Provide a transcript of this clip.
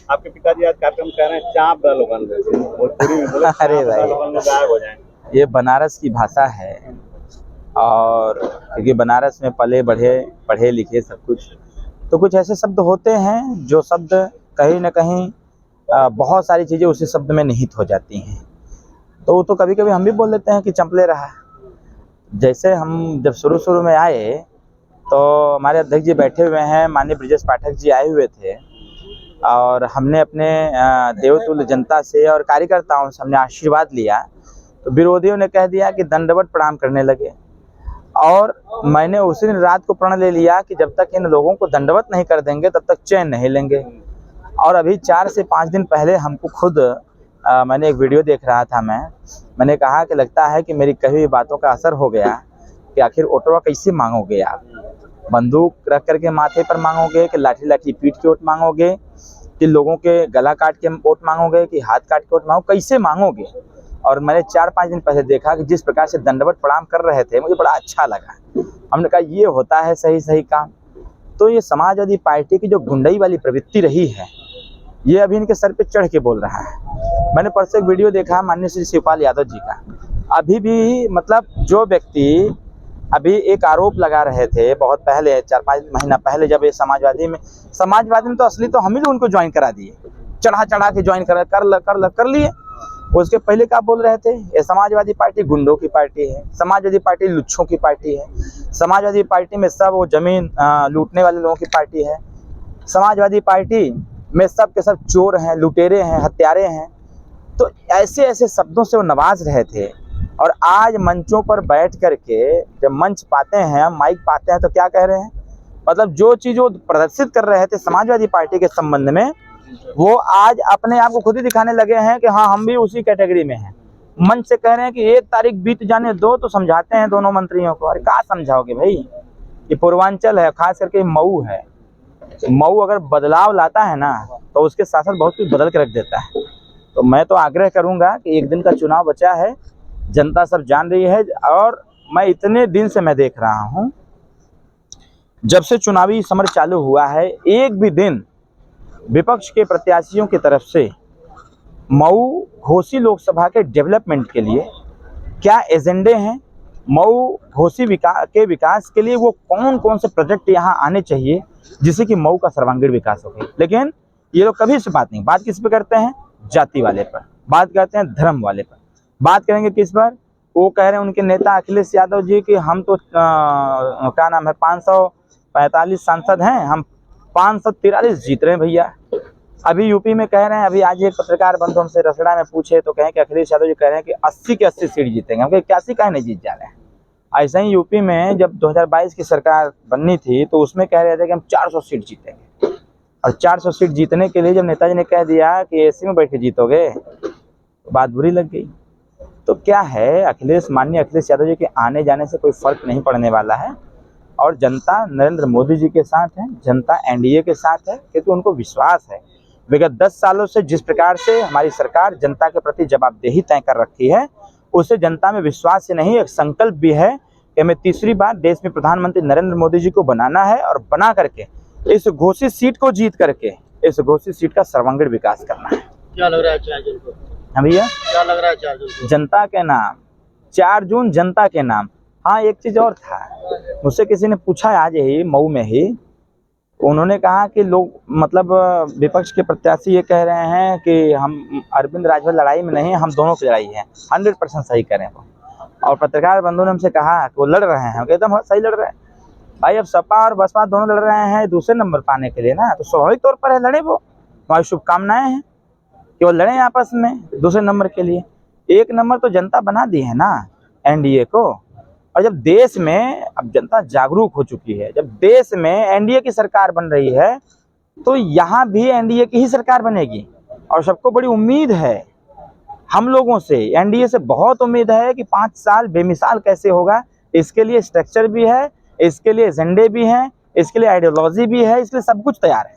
आपके पिताजी आज कार्यक्रम कह रहे हैं चाप दालोगन भोजपुरी में बोले अरे चाप भाई, दालोगन में गायब हो जाए। ये बनारस की भाषा है और क्योंकि बनारस में पले बढ़े पढ़े लिखे सब कुछ, तो कुछ ऐसे शब्द होते हैं जो शब्द कहीं ना कहीं बहुत सारी चीज़ें उसी शब्द में निहित हो जाती हैं। तो वो तो कभी कभी हम भी बोल देते हैं कि चंपले रहा। जैसे हम जब शुरू शुरू में आए तो हमारे अध्यक्ष जी बैठे हुए हैं, माननीय ब्रजेश पाठक जी आए हुए थे और हमने अपने देवतुल्य जनता से और कार्यकर्ताओं से हमने आशीर्वाद लिया। तो विरोधियों ने कह दिया कि दंडवत प्रणाम करने लगे और मैंने उसी दिन रात को प्रण ले लिया कि जब तक इन लोगों को दंडवत नहीं कर देंगे तब तक चैन नहीं लेंगे। और अभी 4 से 5 दिन पहले हमको खुद मैंने एक वीडियो देख रहा था, मैंने कहा कि लगता है कि मेरी कही हुई बातों का असर हो गया कि आखिर वोटवा कैसे मांगोगे आप, बंदूक रख करके माथे पर मांगोगे कि लाठी लाठी पीट के वोट मांगोगे कि लोगों के गला काट के वोट मांगोगे कि हाथ काट के वोट मांगोगे, कैसे मांगोगे। और मैंने 4-5 दिन पहले देखा कि जिस प्रकार से दंडवत प्रणाम कर रहे थे मुझे बड़ा अच्छा लगा। हमने कहा ये होता है सही सही काम। तो ये समाजवादी पार्टी की जो गुंडई वाली प्रवृत्ति रही है ये अभी इनके सर पे चढ़ के बोल रहा है। मैंने परसों एक वीडियो देखा माननीय श्री शिवपाल यादव जी का, अभी भी मतलब जो व्यक्ति अभी एक आरोप लगा रहे थे बहुत पहले 4-5 महीना पहले, जब ये समाजवादी में तो असली तो हम ही लोग उनको ज्वाइन करा दिए, चढ़ा के ज्वाइन कर लिए। उसके पहले क्या बोल रहे थे, ये समाजवादी पार्टी गुंडों की पार्टी है, समाजवादी पार्टी लुच्छों की पार्टी है, समाजवादी पार्टी में सब वो जमीन लूटने वाले लोगों की पार्टी है, समाजवादी पार्टी में सब के सब चोर हैं, लुटेरे हैं, हत्यारे हैं। तो ऐसे ऐसे शब्दों से वो नवाज रहे थे। और आज मंचों पर बैठ करके जब मंच पाते हैं, माइक पाते हैं, तो क्या कह रहे हैं, मतलब जो चीज़ वो प्रदर्शित कर रहे थे समाजवादी पार्टी के संबंध में वो आज अपने आप को खुद ही दिखाने लगे हैं कि हाँ हम भी उसी कैटेगरी में हैं। मंच से कह रहे हैं कि 1 तारीख बीत जाने दो तो समझाते हैं दोनों मंत्रियों को। अरे क्या समझाओगे भाई, ये पूर्वांचल है, खास करके मऊ है। मऊ अगर बदलाव लाता है ना तो उसके साथ साथ बहुत कुछ बदल के रख देता है। तो मैं तो आग्रह करूंगा कि एक दिन का चुनाव बचा है, जनता सब जान रही है। और मैं इतने दिन से मैं देख रहा हूं, जब से चुनावी समर चालू हुआ है एक भी दिन विपक्ष के प्रत्याशियों की तरफ से मऊ घोसी लोकसभा के डेवलपमेंट के लिए क्या एजेंडे हैं, मऊ घोसी विकास के लिए वो कौन कौन से प्रोजेक्ट यहाँ आने चाहिए जिससे कि मऊ का सर्वांगीण विकास हो गई। लेकिन ये लोग कभी इस बात नहीं, बात किस पे करते हैं, जाति वाले पर, बात करते हैं धर्म वाले पर, बात करेंगे किस पर, वो कह रहे हैं उनके नेता अखिलेश यादव जी कि हम तो क्या नाम है 545 सांसद हैं, हम 543 जीत रहे हैं भैया। अभी यूपी में कह रहे हैं, अभी आज एक पत्रकार बंधु हमसे रसड़ा में पूछे तो कहें कि अखिलेश यादव जी कह रहे हैं कि 80 के 80 सीट जीतेंगे। हम 81 काहे नहीं जीत जा रहे हैं। ऐसा ही यूपी में जब 2022 की सरकार बननी थी तो उसमें कह रहे थे कि हम 400 सीट जीतेंगे। और 400 सीट जीतने के लिए जब नेताजी ने कह दिया कि एसी में बैठ के जीतोगे तो बात बुरी लग गई। तो क्या है, माननीय अखिलेश यादव जी के आने जाने से कोई फर्क नहीं पड़ने वाला है। और जनता नरेंद्र मोदी जी के साथ है, जनता एनडीए के साथ है, क्योंकि उनको विश्वास है। विगत 10 सालों से जिस प्रकार से हमारी सरकार जनता के प्रति जवाबदेही तय कर रखी है, उससे जनता में विश्वास से नहीं एक संकल्प भी है कि हमें तीसरी बार देश में प्रधानमंत्री नरेंद्र मोदी जी को बनाना है और बना करके इस घोषित सीट को जीत करके इस घोषित सीट का सर्वांगीण विकास करना है। क्या लग रहा है 4 जून को? हाँ भैया, क्या लग रहा है 4 जून को? जनता के नाम 4 जून जनता के नाम। हाँ, एक चीज और था, मुझसे किसी ने पूछा आज ही मऊ में ही, उन्होंने कहा कि लोग मतलब विपक्ष के प्रत्याशी ये कह रहे हैं कि हम अरविंद राजभर लड़ाई में नहीं, हम दोनों की लड़ाई है। 100% सही करें वो। और पत्रकार बंधु ने हमसे कहा कि वो लड़ रहे हैं, एकदम सही लड़ रहे हैं भाई। अब सपा और बसपा दोनों लड़ रहे हैं दूसरे नंबर पाने के लिए ना, तो स्वाभाविक तौर पर है लड़े, वो हमारी शुभकामनाएं हैं कि वो लड़े आपस में दूसरे नंबर के लिए। 1 नंबर तो जनता बना दी है ना एनडीए को। और जब देश में अब जनता जागरूक हो चुकी है, जब देश में एनडीए की सरकार बन रही है तो यहाँ भी एनडीए की ही सरकार बनेगी। और सबको बड़ी उम्मीद है हम लोगों से, एनडीए से बहुत उम्मीद है कि 5 साल बेमिसाल कैसे होगा। इसके लिए स्ट्रक्चर भी है, इसके लिए एजेंडे भी हैं, इसके लिए आइडियोलॉजी भी है, इसके लिए सब कुछ तैयार है।